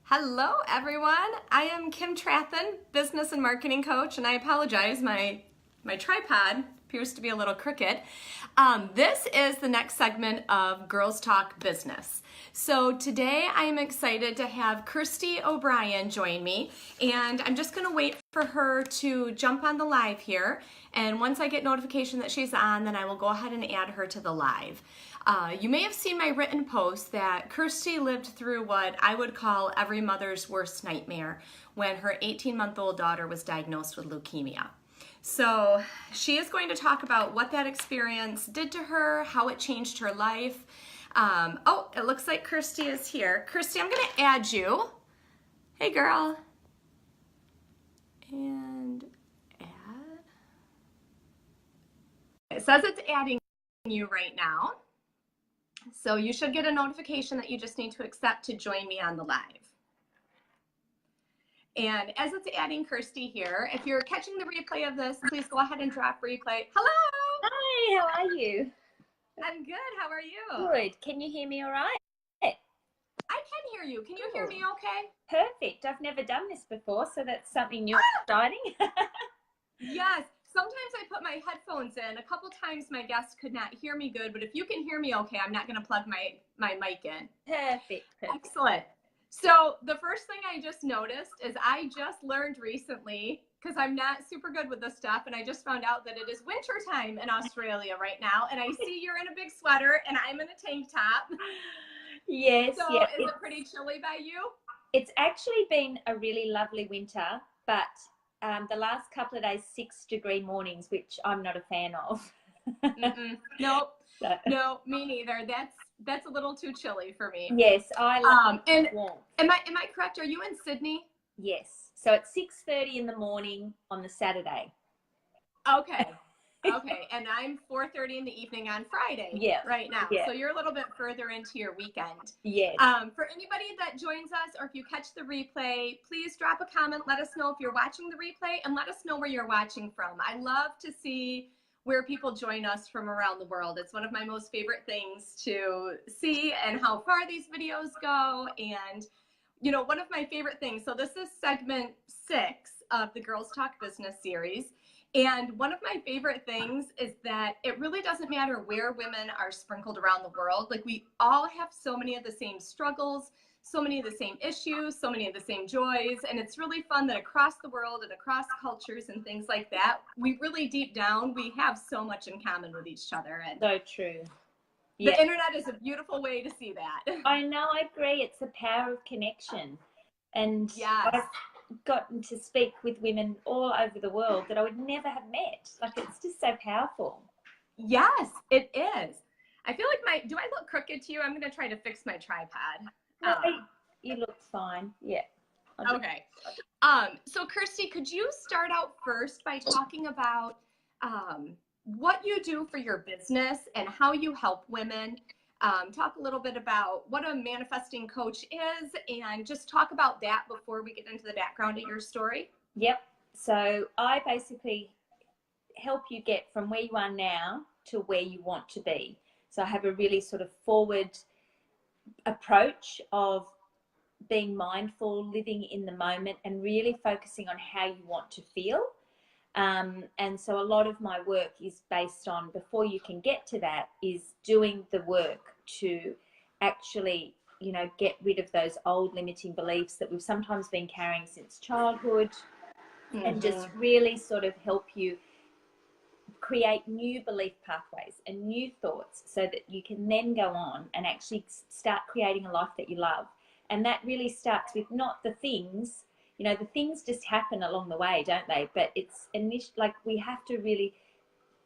Hello, everyone. I am Kim Trathen, business and marketing coach, and I apologize. My tripod appears to be a little crooked. This is the next segment of Girls Talk Business. So today I am excited to have Kirsty O'Brien join me, and I'm just going to wait for her to jump on the live here. And once I get notification that she's on, then I will go ahead and add her to the live. You may have seen my written post that Kirsty lived through what I would call every mother's worst nightmare when her 18-month-old daughter was diagnosed with leukemia. So she is going to talk about what that experience did to her, how it changed her life. Oh, it looks like Kirsty is here. Kirsty, I'm going to add you. Hey, girl. And add. It says it's adding you right now. So you should get a notification that you just need to accept to join me on the live. And as it's adding Kirsty here, if you're catching the replay of this, please go ahead and drop replay. Hello! Hi, how are you? I'm good. How are you? Good. Can you hear me all right? I can hear you. Can you hear me okay? Perfect. I've never done this before, so that's something new and exciting. Yes. Sometimes I put my headphones in. A couple times my guests could not hear me good, but if you can hear me okay, I'm not going to plug my mic in. Perfect. Excellent. So the first thing I just noticed is I just learned recently, because I'm not super good with this stuff, and I just found out that it is winter time in Australia right now, and I see you're in a big sweater and I'm in a tank top. Yes. So yeah, is it pretty chilly by you? It's actually been a really lovely winter, but the last couple of days, 6-degree mornings, which I'm not a fan of. Nope. So, No, me neither. That's a little too chilly for me. yes, I love and warmth. Am I correct? Are you in Sydney? Yes. So it's 6:30 in the morning on the Saturday. Okay. Okay. And I'm 4:30 in the evening on Friday right now. Yeah. So you're a little bit further into your weekend. Yes. For anybody that joins us, or if you catch the replay, please drop a comment. Let us know if you're watching the replay, and let us know where you're watching from. I love to see where people join us from around the world. It's one of my most favorite things to see, and how far these videos go. And you know, one of my favorite things, so this is segment 6 of the Girls Talk Business series. And one of my favorite things is that it really doesn't matter where women are sprinkled around the world. Like, we all have so many of the same struggles, so many of the same issues, so many of the same joys. And it's really fun that across the world and across cultures and things like that, we really deep down, we have so much in common with each other. And So true. the internet is a beautiful way to see that. I know, I agree. It's the power of connection. And Yes. I've gotten to speak with women all over the world that I would never have met. Like, it's just so powerful. Yes, it is. I feel like do I look crooked to you? I'm going to try to fix my tripod. No, you look fine. Yeah. Okay. So Kirsty, could you start out first by talking about what you do for your business and how you help women? Talk a little bit about what a manifesting coach is, and just talk about that before we get into the background of your story. Yep. So I basically help you get from where you are now to where you want to be. So I have a really sort of forward approach of being mindful, living in the moment, and really focusing on how you want to feel. And so a lot of my work is based on, before you can get to that, is doing the work to actually, you know, get rid of those old limiting beliefs that we've sometimes been carrying since childhood, and just really sort of help you create new belief pathways and new thoughts so that you can then go on and actually start creating a life that you love. And that really starts with not the things, you know, the things just happen along the way, don't they? But it's like, we have to really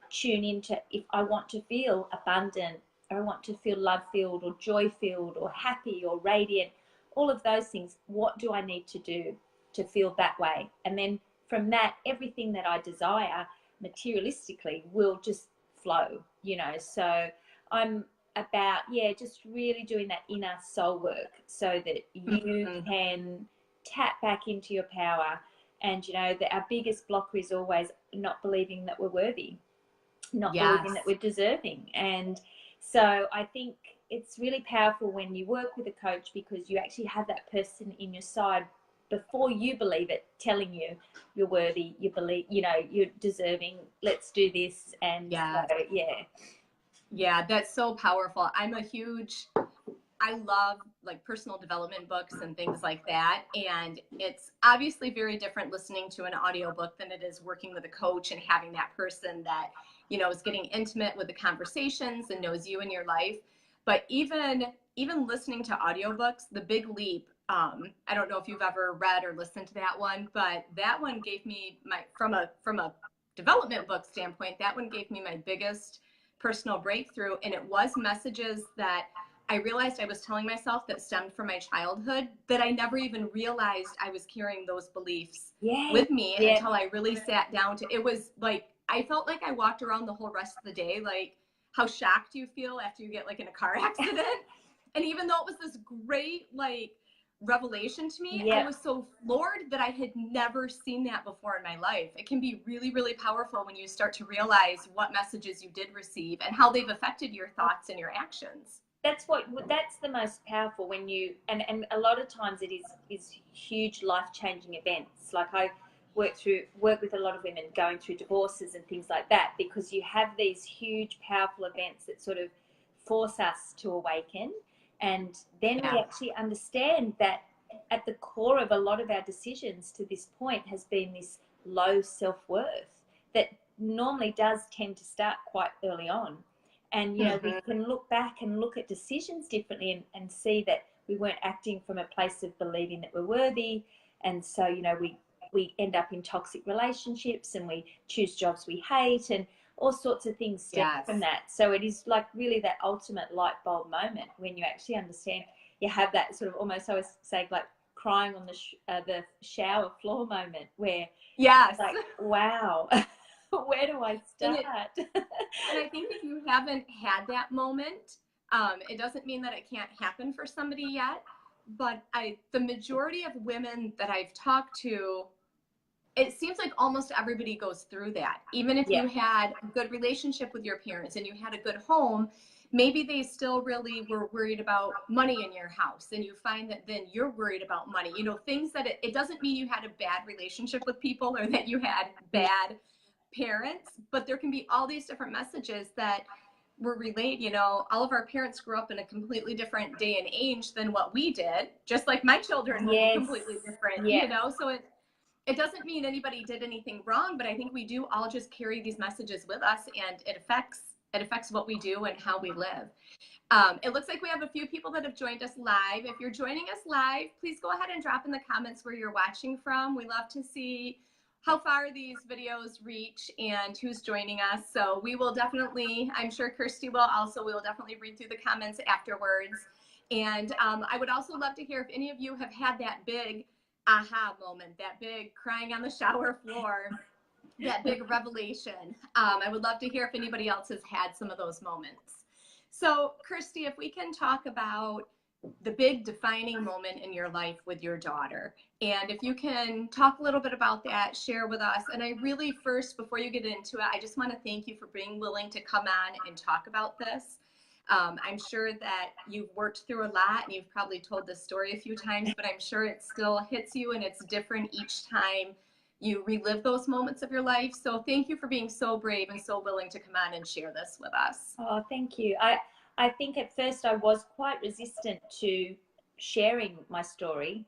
tune into, if I want to feel abundant, or I want to feel love-filled or joy-filled or happy or radiant, all of those things, what do I need to do to feel that way? And then from that, everything that I desire materialistically will just flow, you know. So I'm about, just really doing that inner soul work so that you can tap back into your power. And, you know, our biggest blocker is always not believing that we're worthy, not believing that we're deserving. And so I think it's really powerful when you work with a coach, because you actually have that person in your side before you believe it, telling you you're worthy, you believe, you know, you're deserving, let's do this. And Yeah. so, yeah. Yeah, that's so powerful. I love like personal development books and things like that. And it's obviously very different listening to an audiobook than it is working with a coach and having that person that, you know, is getting intimate with the conversations and knows you in your life. But even listening to audiobooks, The Big Leap, I don't know if you've ever read or listened to that one, but that one gave me from a development book standpoint, that one gave me my biggest personal breakthrough. And it was messages that I realized I was telling myself that stemmed from my childhood, that I never even realized I was carrying those beliefs with me until I really sat down to, it was like, I felt like I walked around the whole rest of the day, like how shocked you feel after you get like in a car accident. And even though it was this great like revelation to me, I was so floored that I had never seen that before in my life. It can be really, really powerful when you start to realize what messages you did receive and how they've affected your thoughts and your actions. That's the most powerful, when you, and a lot of times it is huge life-changing events. Like I work with a lot of women going through divorces and things like that, because you have these huge powerful events that sort of force us to awaken. And then we actually understand that at the core of a lot of our decisions to this point has been this low self-worth that normally does tend to start quite early on. And, you know, we can look back and look at decisions differently and see that we weren't acting from a place of believing that we're worthy. And so, you know, we end up in toxic relationships, and we choose jobs we hate, and all sorts of things stem from that. So it is like really that ultimate light bulb moment when you actually understand. You have that sort of, almost, I always say, like crying on the shower floor moment, where it's like, wow, where do I start? And I think if you haven't had that moment, it doesn't mean that it can't happen for somebody yet. But the majority of women that I've talked to, it seems like almost everybody goes through that. Even if you had a good relationship with your parents and you had a good home, maybe they still really were worried about money in your house. And you find that then you're worried about money. You know, things that it doesn't mean you had a bad relationship with people or that you had bad parents, but there can be all these different messages that were relayed. You know, all of our parents grew up in a completely different day and age than what we did, just like my children will be completely different, you know, so it doesn't mean anybody did anything wrong, but I think we do all just carry these messages with us, and it affects what we do and how we live. It looks like we have a few people that have joined us live. If you're joining us live, please go ahead and drop in the comments where you're watching from. We love to see how far these videos reach and who's joining us. So we will definitely, I'm sure Kirsty will also, we will definitely read through the comments afterwards. And I would also love to hear if any of you have had that big aha moment, that big crying on the shower floor, that big revelation. I would love to hear if anybody else has had some of those moments. So Kirsty, if we can talk about the big defining moment in your life with your daughter, and if you can talk a little bit about that, share with us. And I really first, before you get into it, I just want to thank you for being willing to come on and talk about this. I'm sure that you've worked through a lot, and you've probably told this story a few times, but I'm sure it still hits you, and it's different each time you relive those moments of your life. So thank you for being so brave and so willing to come on and share this with us. Oh, thank you. I think at first I was quite resistant to sharing my story.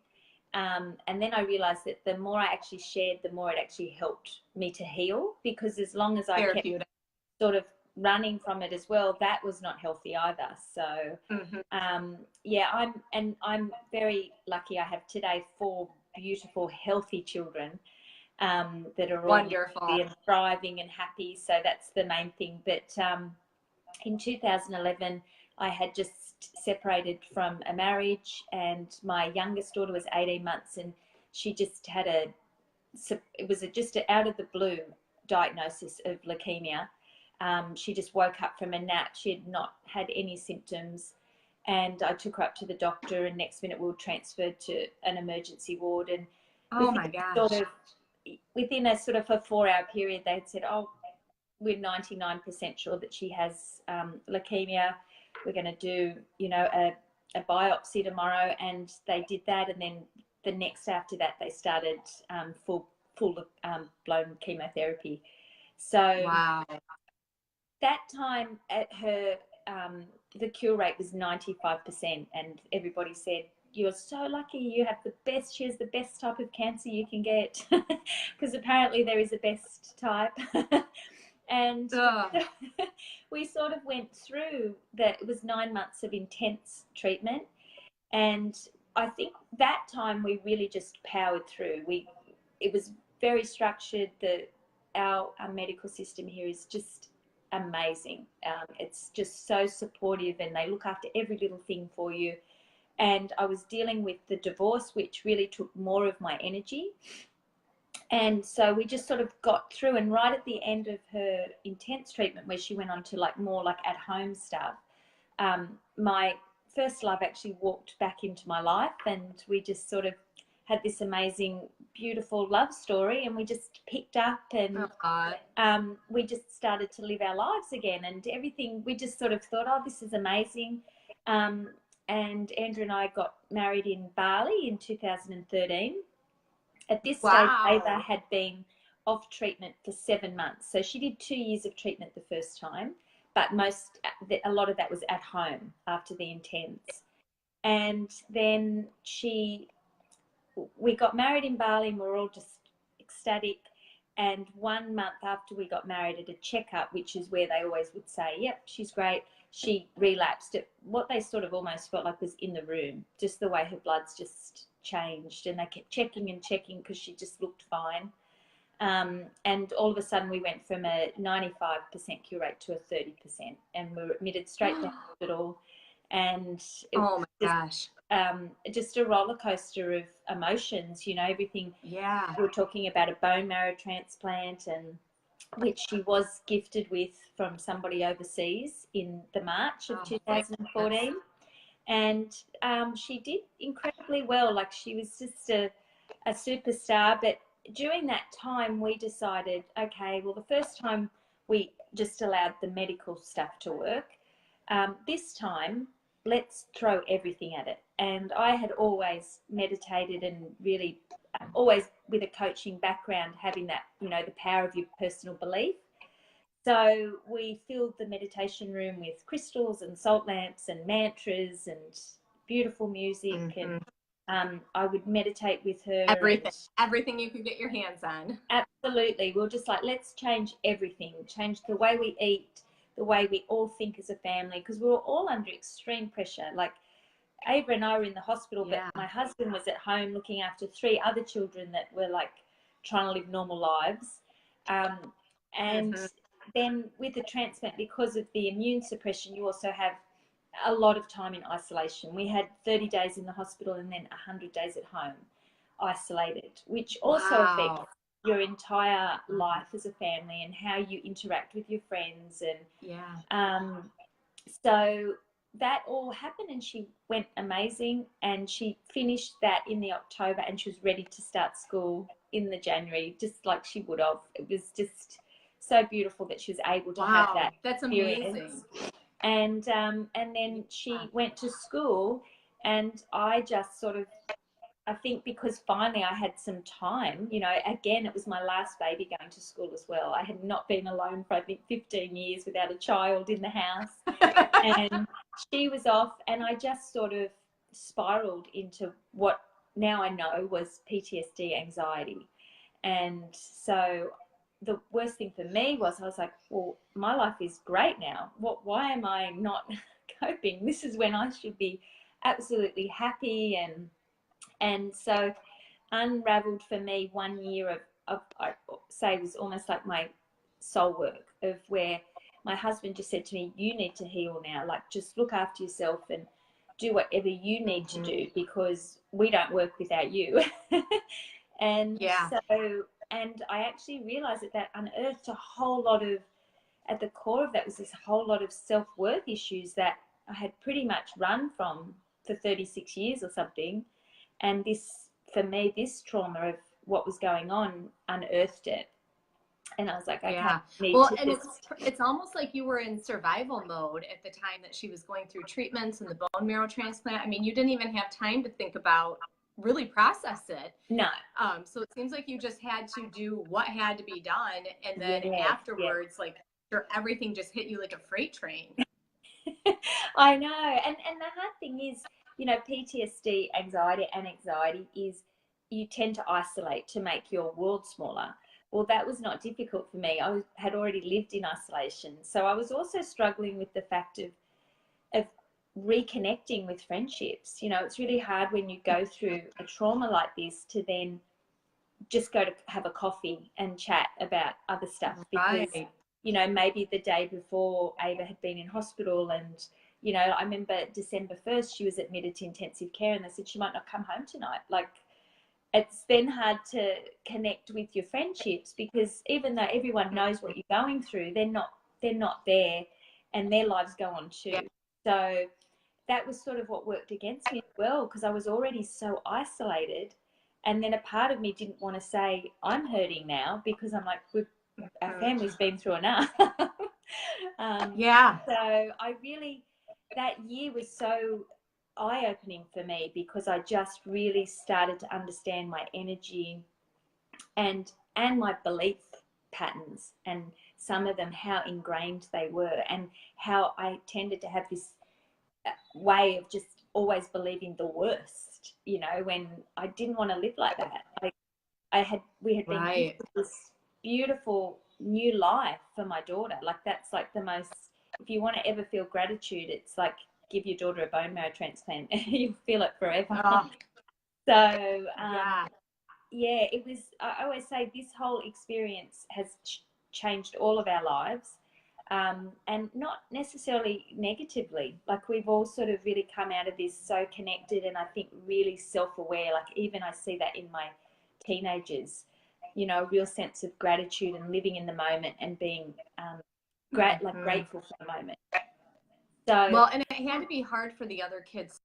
And then I realized that the more I actually shared, the more it actually helped me to heal, because as long as I kept sort of running from it as well, that was not healthy either. So yeah, I'm very lucky. I have today 4 beautiful, healthy children that are all wonderful and thriving and happy. So that's the main thing. But in 2011, I had just separated from a marriage, and my youngest daughter was 18 months, and she just had it was just an out of the blue diagnosis of leukemia. She just woke up from a nap. She had not had any symptoms, and I took her up to the doctor, and next minute we were transferred to an emergency ward. And oh my gosh, within a sort of a 4-hour period, they had said, oh, we're 99% sure that she has leukemia. we're going to do, you know, a biopsy tomorrow. And they did that. And then the next after that, they started full blown chemotherapy. So Wow. that time at her, the cure rate was 95%, and everybody said, "You're so lucky. You have the best. She has the best type of cancer you can get," because apparently there is a best type. And we sort of went through that. It was 9 months of intense treatment, and I think that time we really just powered through. It was very structured. Our medical system here is just amazing. It's just so supportive, and they look after every little thing for you. And I was dealing with the divorce, which really took more of my energy. And so we just sort of got through, and right at the end of her intense treatment, where she went on to like more like at home stuff, my first love actually walked back into my life, and we just sort of had this amazing, beautiful love story, and we just picked up, and we just started to live our lives again, and everything. We just sort of thought, oh, this is amazing. And Andrew and I got married in Bali in 2013. At this stage, Ava had been off treatment for 7 months. So she did 2 years of treatment the first time, but a lot of that was at home after the intense. And then we got married in Bali, and we were all just ecstatic. And 1 month after we got married, at a checkup, which is where they always would say, yep, she's great, she relapsed. What they sort of almost felt like was in the room, just the way her blood's just changed, and they kept checking and checking because she just looked fine. And all of a sudden we went from a 95% cure rate to a 30%, and we were admitted straight to hospital. And it was just a roller coaster of emotions, you know, everything. Yeah. We were talking about a bone marrow transplant, and which she was gifted with from somebody overseas in the March of 2014. And she did incredibly well. Like, she was just a superstar. But during that time, we decided, okay, well, the first time we just allowed the medical stuff to work. This time, let's throw everything at it. And I had always meditated, and really always with a coaching background, having that, you know, the power of your personal belief. So we filled the meditation room with crystals and salt lamps and mantras and beautiful music. And I would meditate with her. Everything you could get your hands on. Absolutely. We were just like, let's change everything, change the way we eat, the way we all think as a family, because we were all under extreme pressure. Like, Ava and I were in the hospital, but my husband was at home looking after 3 other children that were like trying to live normal lives. And then with the transplant, because of the immune suppression, you also have a lot of time in isolation. We had 30 days in the hospital and then 100 days at home isolated, which also affects your entire life as a family and how you interact with your friends. And so that all happened, and she went amazing, and she finished that in the October, and she was ready to start school in the January, just like she would have. It was just so beautiful that she was able to have that. That's experience. Amazing. And then she went to school, and I just sort of, I think because finally I had some time, you know, again, it was my last baby going to school as well. I had not been alone for, I think, 15 years without a child in the house. And she was off, and I just sort of spiraled into what now I know was PTSD anxiety. And so the worst thing for me was, I was like, well, my life is great now. Why am I not coping? This is when I should be absolutely happy. And so unraveled for me 1 year of I say, was almost like my soul work, of where my husband just said to me, you need to heal now. Like, just look after yourself and do whatever you need to do, because we don't work without you. And and I actually realized that unearthed a whole lot of, at the core of that was this whole lot of self-worth issues that I had pretty much run from for 36 years or something. And this, for me, this trauma of what was going on unearthed it. And I was like, okay, Yeah. I need Well, to and just, it's almost like you were in survival mode at the time that she was going through treatments and the bone marrow transplant. I mean, you didn't even have time to think about really process it. no. So it seems like you just had to do what had to be done, and then Yes, yes. afterwards, like everything just hit you like a freight train. I know. And the hard thing is, you know, PTSD, anxiety is you tend to isolate to make your world smaller. Well, that was not difficult for me. Had already lived in isolation. So I was also struggling with the fact of reconnecting with friendships. You know, it's really hard when you go through a trauma like this to then just go to have a coffee and chat about other stuff, because Right. you know, maybe the day before Ava had been in hospital, and you know, I remember December 1st she was admitted to intensive care and they said she might not come home tonight. Like, it's then hard to connect with your friendships, because even though everyone knows what you're going through, they're not there, and their lives go on too. Yeah. So that was sort of what worked against me as well, because I was already so isolated. And then a part of me didn't want to say I'm hurting now, because I'm like, our family's been through enough. Yeah. So I really, that year was so eye-opening for me, because I just really started to understand my energy and my belief patterns, and some of them how ingrained they were, and how I tended to have this way of just always believing the worst, you know, when I didn't want to live like that. We had been Right. given this beautiful new life for my daughter. Like, that's like the most, if you want to ever feel gratitude, it's like give your daughter a bone marrow transplant and you'll feel it forever. Oh, So yeah. yeah, it was, I always say this whole experience has changed all of our lives. And not necessarily negatively. Like, we've all sort of really come out of this so connected, and I think really self-aware. Like, even I see that in my teenagers, you know, a real sense of gratitude and living in the moment and being grateful for the moment. So Well, and it had to be hard for the other kids.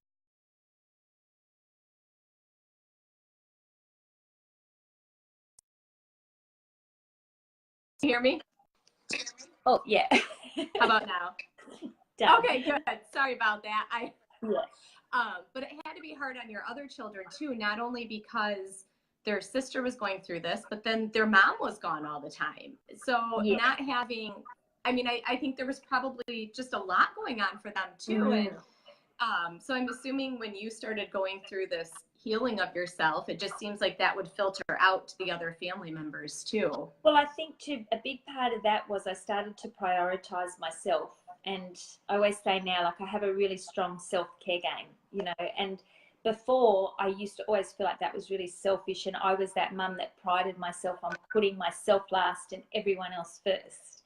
You hear me? oh yeah. How about now? Done. Okay, good. Sorry about that. Yeah. But it had to be hard on your other children too, not only because their sister was going through this, but then their mom was gone all the time. So Yeah. not having, I mean, I think there was probably just a lot going on for them too. Mm. And so I'm assuming when you started going through this healing of yourself, it just seems like that would filter out to the other family members too. Well, I think too, a big part of that was I started to prioritize myself. And I always say now, like, I have a really strong self-care game, you know, and before I used to always feel like that was really selfish, and I was that mum that prided myself on putting myself last and everyone else first.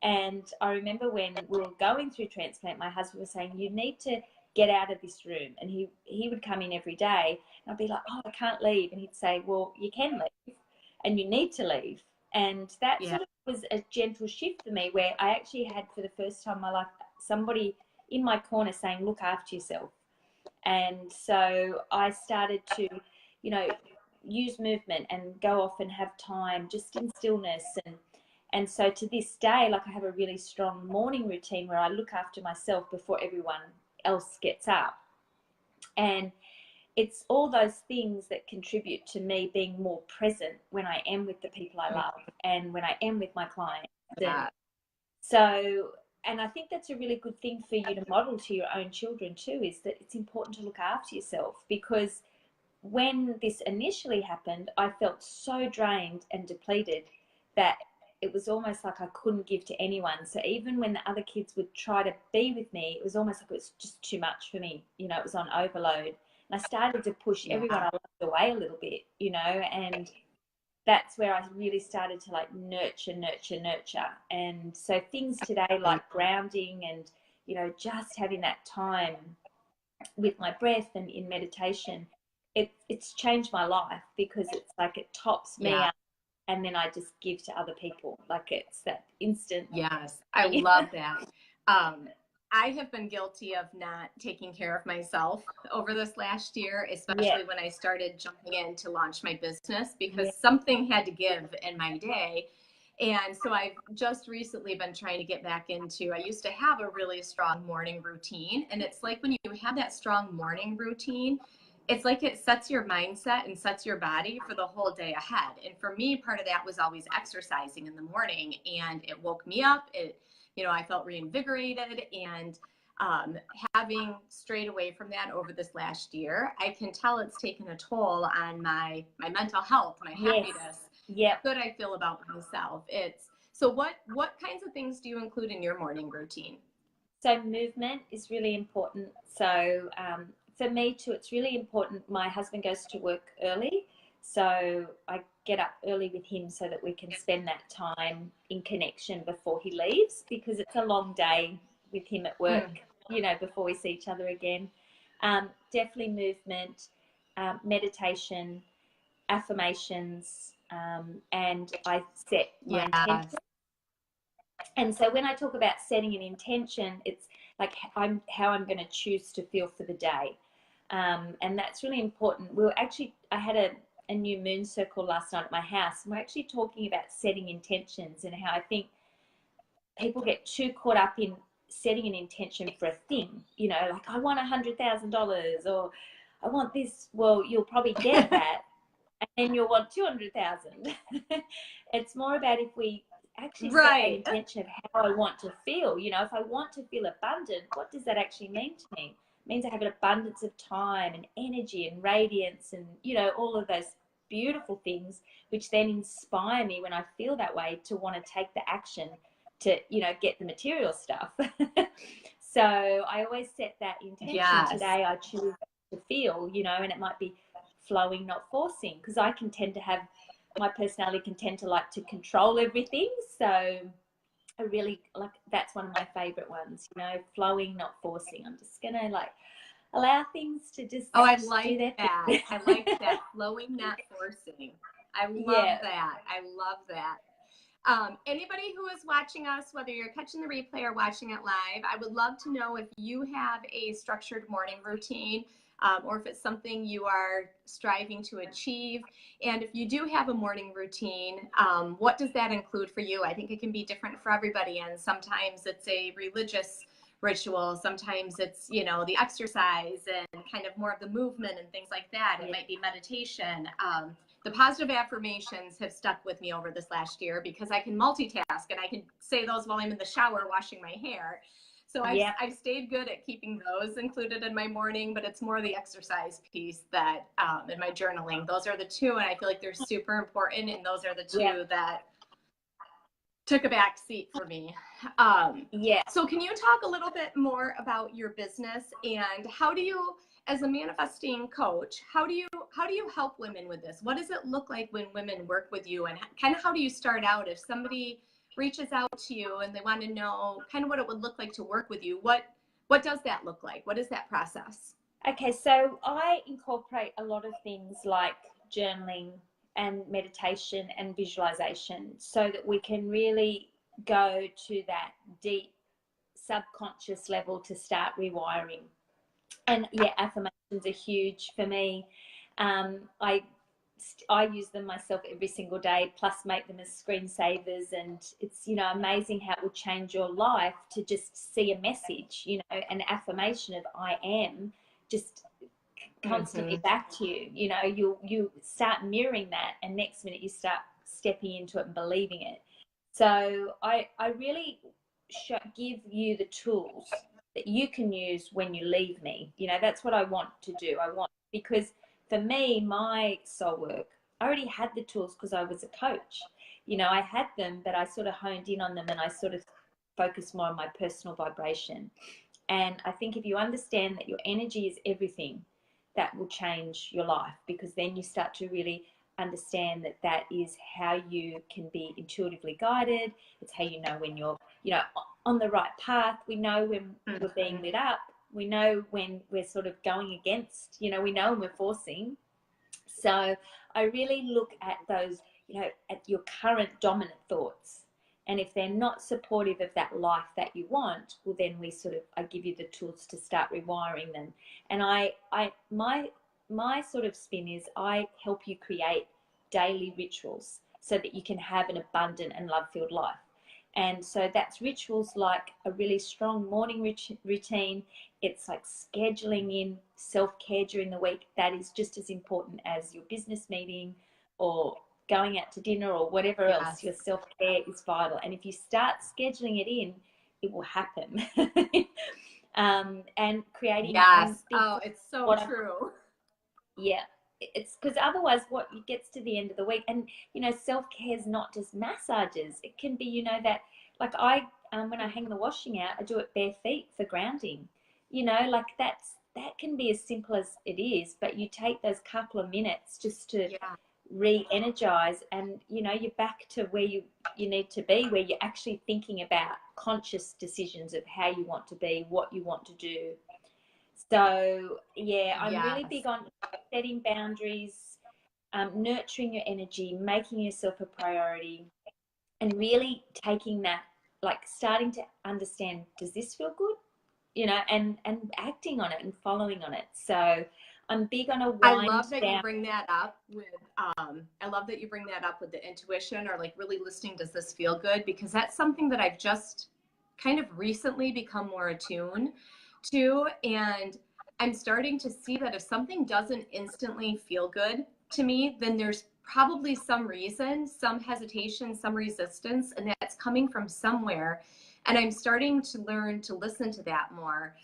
And I remember when we were going through transplant, my husband was saying, you need to get out of this room. And he would come in every day and I'd be like, oh, I can't leave. And he'd say, well, you can leave and you need to leave. And that Yeah. sort of was a gentle shift for me, where I actually had, for the first time in my life, somebody in my corner saying, look after yourself. And so I started to, you know, use movement and go off and have time just in stillness. And so to this day, like, I have a really strong morning routine where I look after myself before everyone else gets up. And it's all those things that contribute to me being more present when I am with the people I love and when I am with my clients. Yeah. And so, and I think that's a really good thing for you to model to your own children too, is that it's important to look after yourself, because when this initially happened, I felt so drained and depleted that it was almost like I couldn't give to anyone. So even when the other kids would try to be with me, it was almost like it was just too much for me. You know, it was on overload. And I started to push everyone I loved away a little bit, you know, and that's where I really started to like nurture. And so things today like grounding and, you know, just having that time with my breath and in meditation, it's changed my life, because it's like it tops me up and then I just give to other people. Like, it's that instant. Yes, I love that. I have been guilty of not taking care of myself over this last year, especially when I started jumping in to launch my business, because something had to give in my day. And so I've just recently been trying to get back into, I used to have a really strong morning routine. And it's like when you have that strong morning routine, it's like it sets your mindset and sets your body for the whole day ahead. And for me, part of that was always exercising in the morning, and it woke me up. I felt reinvigorated, and having strayed away from that over this last year, I can tell it's taken a toll on my mental health, my happiness, Yep. how good I feel about myself. So what kinds of things do you include in your morning routine? So movement is really important. So for me too, it's really important. My husband goes to work early, so I get up early with him so that we can spend that time in connection before he leaves, because it's a long day with him at work, before we see each other again. Definitely movement, meditation, affirmations, and I set my intention. And so when I talk about setting an intention, it's like how I'm going to choose to feel for the day. And that's really important. I had a new moon circle last night at my house, and we're actually talking about setting intentions and how I think people get too caught up in setting an intention for a thing, like I want $100,000 or I want this. Well, you'll probably get that and then you'll want 200,000. It's more about if we actually set an intention of how I want to feel. If I want to feel abundant, what does that actually mean to me? It means I have an abundance of time and energy and radiance and, all of those beautiful things, which then inspire me when I feel that way to want to take the action to, get the material stuff. So I always set that intention. Today I choose to feel, and it might be flowing, not forcing, because my personality can tend to like to control everything. So I really like, that's one of my favorite ones, flowing, not forcing. I'm just gonna allow things to just I like that. I like that. Flowing, not forcing. I love that. I love that. Anybody who is watching us, whether you're catching the replay or watching it live, I would love to know if you have a structured morning routine, or if it's something you are striving to achieve. And if you do have a morning routine, what does that include for you? I think it can be different for everybody. And sometimes it's a religious ritual. Sometimes it's, the exercise and kind of more of the movement and things like that. It might be meditation. The positive affirmations have stuck with me over this last year because I can multitask and I can say those while I'm in the shower washing my hair. So I've stayed good at keeping those included in my morning, but it's more the exercise piece that in my journaling. Those are the two, and I feel like they're super important, and those are the two that took a back seat for me. So can you talk a little bit more about your business and how do you, as a manifesting coach, how do you help women with this? What does it look like when women work with you, and kind of how do you start out if somebody reaches out to you and they want to know kind of what it would look like to work with you? What does that look like? What is that process? Okay, so I incorporate a lot of things like journaling and meditation and visualization so that we can really go to that deep subconscious level to start rewiring. And affirmations are huge for me. I use them myself every single day, plus make them as screensavers, and it's amazing how it will change your life to just see a message, an affirmation of I am, just constantly back to you. You start mirroring that, and next minute you start stepping into it and believing it. So I really give you the tools that you can use when you leave me. That's what I want to do. Because for me, my soul work, I already had the tools because I was a coach. I had them, but I sort of honed in on them and I sort of focused more on my personal vibration. And I think if you understand that your energy is everything, that will change your life, because then you start to really understand that that is how you can be intuitively guided. It's how you know when you're, on the right path. We know when we're being lit up. We know when we're sort of going against, we know when we're forcing. So I really look at those, at your current dominant thoughts. And if they're not supportive of that life that you want, well, then I give you the tools to start rewiring them. And my sort of spin is I help you create daily rituals. so that you can have an abundant and love-filled life. And so that's rituals like a really strong morning routine. It's like scheduling in self-care during the week. That is just as important as your business meeting or going out to dinner or whatever else. Your self-care is vital. And if you start scheduling it in, it will happen. And creating. Yes. Oh, it's so true. Yeah. It's because otherwise what gets to the end of the week, and self-care is not just massages. It can be that, like, I when I hang the washing out, I do it bare feet for grounding. Like that can be as simple as it is, but you take those couple of minutes just to re-energize, and you're back to where you need to be, where you're actually thinking about conscious decisions of how you want to be, what you want to do. So I'm really big on setting boundaries, nurturing your energy, making yourself a priority, and really taking that, like starting to understand, does this feel good? And acting on it and following on it. So I'm big on a wind down. I love that you bring that up with the intuition, or like really listening, does this feel good? Because that's something that I've just kind of recently become more attuned to. And I'm starting to see that if something doesn't instantly feel good to me, then there's probably some reason, some hesitation, some resistance, and that's coming from somewhere. And I'm starting to learn to listen to that more.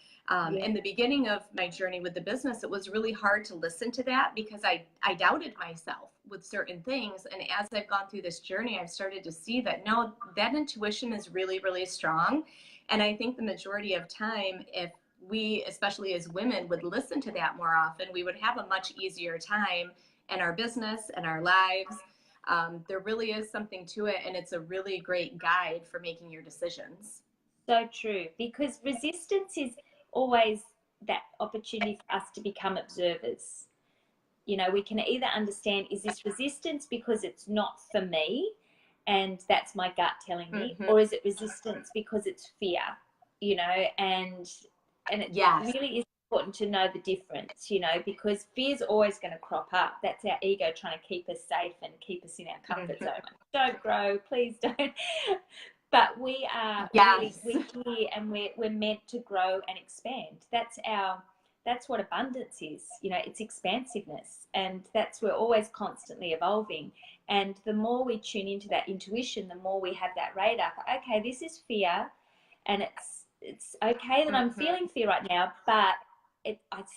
In the beginning of my journey with the business, it was really hard to listen to that because I doubted myself with certain things. And as I've gone through this journey, I've started to see that, no, that intuition is really, really strong. And I think the majority of time, if we, especially as women, would listen to that more often, we would have a much easier time in our business and our lives. There really is something to it, and it's a really great guide for making your decisions. So true, because resistance is always that opportunity for us to become observers. We can either understand, is this resistance because it's not for me and that's my gut telling me, or is it resistance because it's fear? And it really is important to know the difference, because fear is always going to crop up. That's our ego trying to keep us safe and keep us in our comfort zone. Don't grow, please don't. But we are really, we're here, and we're meant to grow and expand. That's what abundance is. It's expansiveness, and we're always constantly evolving. And the more we tune into that intuition, the more we have that radar. Okay, this is fear, and it's okay that I'm feeling fear right now, but that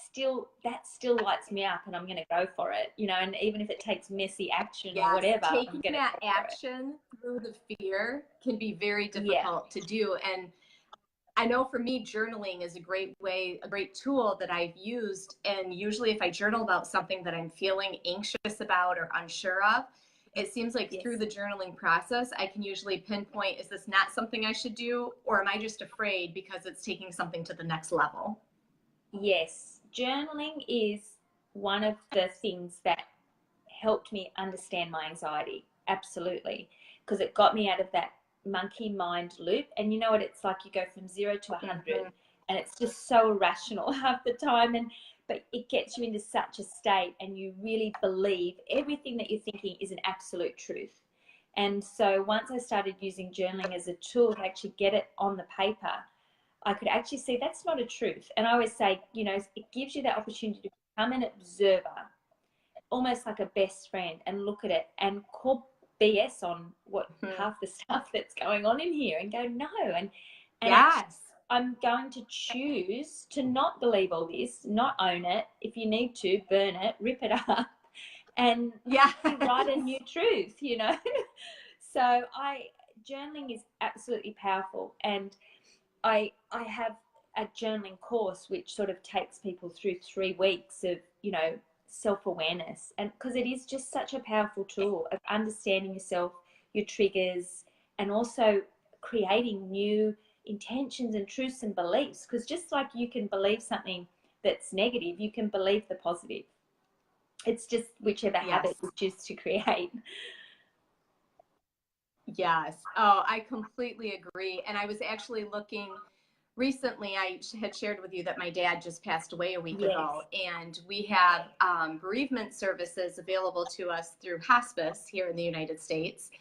still lights me up, and I'm going to go for it. And even if it takes messy action or whatever, taking that action through the fear can be very difficult to do. And I know for me, journaling is a great tool that I've used. And usually if I journal about something that I'm feeling anxious about or unsure of, it seems like through the journaling process, I can usually pinpoint, is this not something I should do? Or am I just afraid because it's taking something to the next level? Yes. Journaling is one of the things that helped me understand my anxiety. Absolutely. Because it got me out of that monkey mind loop. And you know what it's like? You go from 0 to 100 and it's just so irrational half the time. But it gets you into such a state, and you really believe everything that you're thinking is an absolute truth. And so once I started using journaling as a tool to actually get it on the paper, I could actually see that's not a truth. And I always say, it gives you that opportunity to become an observer, almost like a best friend, and look at it and call BS on what half the stuff that's going on in here, and go, no. And I'm going to choose to not believe all this, not own it. If you need to, burn it, rip it up, and write a new truth, So journaling is absolutely powerful. And I have a journaling course which sort of takes people through 3 weeks of, self-awareness, and because it is just such a powerful tool of understanding yourself, your triggers, and also creating new intentions and truths and beliefs. Because just like you can believe something that's negative, you can believe the positive. It's just whichever habit you choose to create. Yes. Oh, I completely agree. And I was actually looking recently I had shared with you that my dad just passed away a week Yes. ago, and we have bereavement services available to us through hospice here in the United States.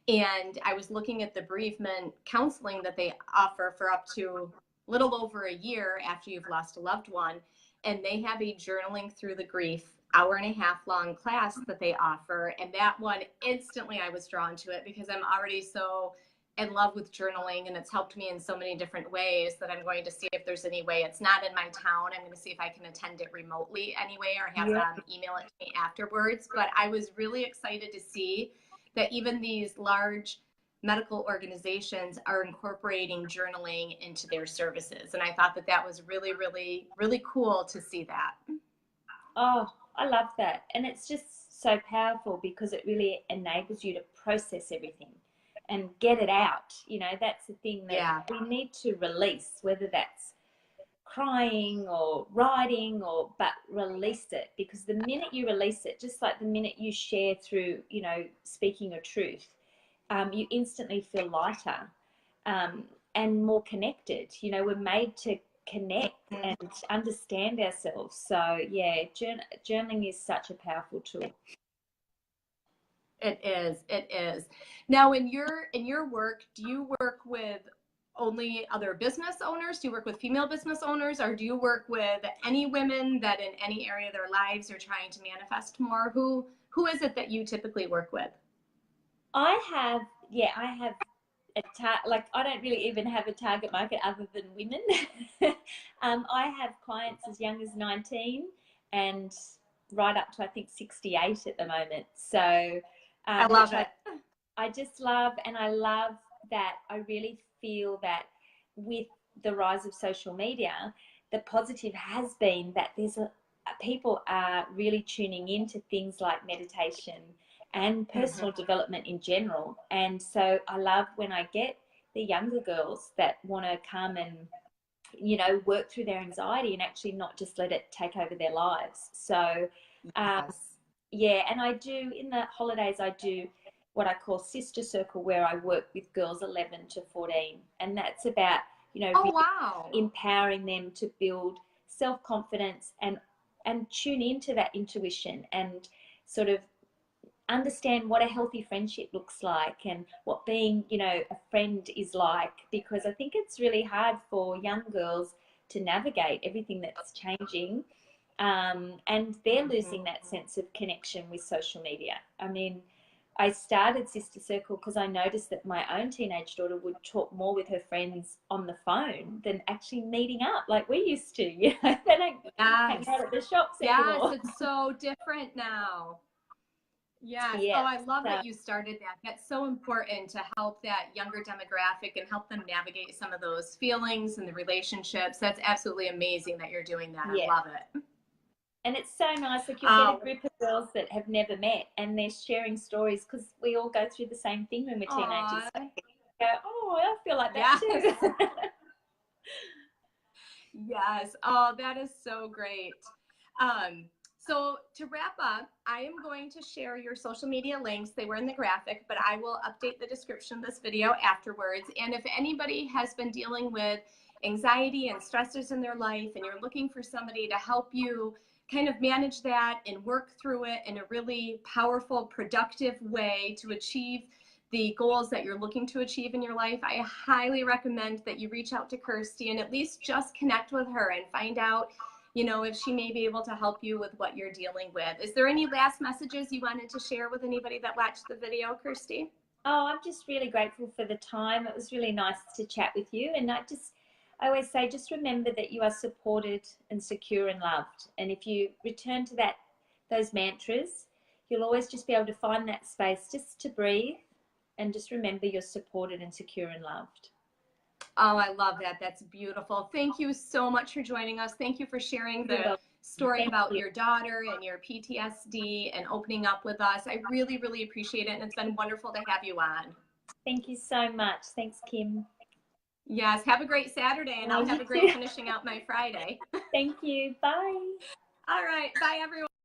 And I was looking at the bereavement counseling that they offer for up to a little over a year after you've lost a loved one. And they have a journaling through the grief hour-and-a-half long class that they offer. And that one, instantly I was drawn to it because I'm already so in love with journaling, and it's helped me in so many different ways that I'm going to see if there's any way. It's not in my town. I'm going to see if I can attend it remotely anyway, or have them email it to me afterwards. But I was really excited to see that even these large medical organizations are incorporating journaling into their services. And I thought that that was really, really, really cool to see that. Oh, I love that. And it's just so powerful because it really enables you to process everything and get it out. You know, that's the thing that we need to release, whether that's crying or writing, but release it, because the minute you release it, just like the minute you share through, you know, speaking your truth, you instantly feel lighter and more connected. You know, we're made to connect and understand ourselves. So yeah, journaling is such a powerful tool. It is. It is. Now, in your work, do you work with only other business owners? Do you work with female business owners, or do you work with any women that in any area of their lives are trying to manifest more? Who is it that you typically work with? I have I don't really even have a target market other than women. I have clients as young as 19 and right up to I think 68 at the moment. So I love it. I just love, and I love that I really feel that with the rise of social media, the positive has been that people are really tuning into things like meditation and personal development in general. And so I love when I get the younger girls that want to come and, you know, work through their anxiety and actually not just let it take over their lives. So yeah, and I do, in the holidays, I do what I call Sister Circle, where I work with girls 11 to 14. And that's about, you know, empowering them to build self-confidence and tune into that intuition and sort of understand what a healthy friendship looks like and what being, you know, a friend is like. Because I think it's really hard for young girls to navigate everything that's changing. And they're losing that sense of connection with social media. I mean, I started Sister Circle because I noticed that my own teenage daughter would talk more with her friends on the phone than actually meeting up like we used to. You know, they don't hang out at the shops anymore. Yes, it's so different now. Yes. Yes. Oh, I love that you started that. That's so important to help that younger demographic and help them navigate some of those feelings and the relationships. That's absolutely amazing that you're doing that. I love it. And it's so nice, like you'll get a group of girls that have never met and they're sharing stories, because we all go through the same thing when we're teenagers. So go, oh, I feel like that too. Yes. Oh, that is so great. So to wrap up, I am going to share your social media links. They were in the graphic, but I will update the description of this video afterwards. And if anybody has been dealing with anxiety and stressors in their life and you're looking for somebody to help you kind of manage that and work through it in a really powerful, productive way to achieve the goals that you're looking to achieve in your life, I highly recommend that you reach out to Kirsty and at least just connect with her and find out, you know, if she may be able to help you with what you're dealing with. Is there any last messages you wanted to share with anybody that watched the video, Kirsty? Oh, I'm just really grateful for the time. It was really nice to chat with you. And I always say, just remember that you are supported and secure and loved. And if you return to those mantras, you'll always just be able to find that space just to breathe and just remember you're supported and secure and loved. Oh, I love that. That's beautiful. Thank you so much for joining us. Thank you for sharing the story about your daughter and your PTSD and opening up with us. I really, really appreciate it. And it's been wonderful to have you on. Thank you so much. Thanks, Kim. Yes. Have a great Saturday, and I'll have a great finishing out my Friday. Thank you. Bye. All right. Bye, everyone.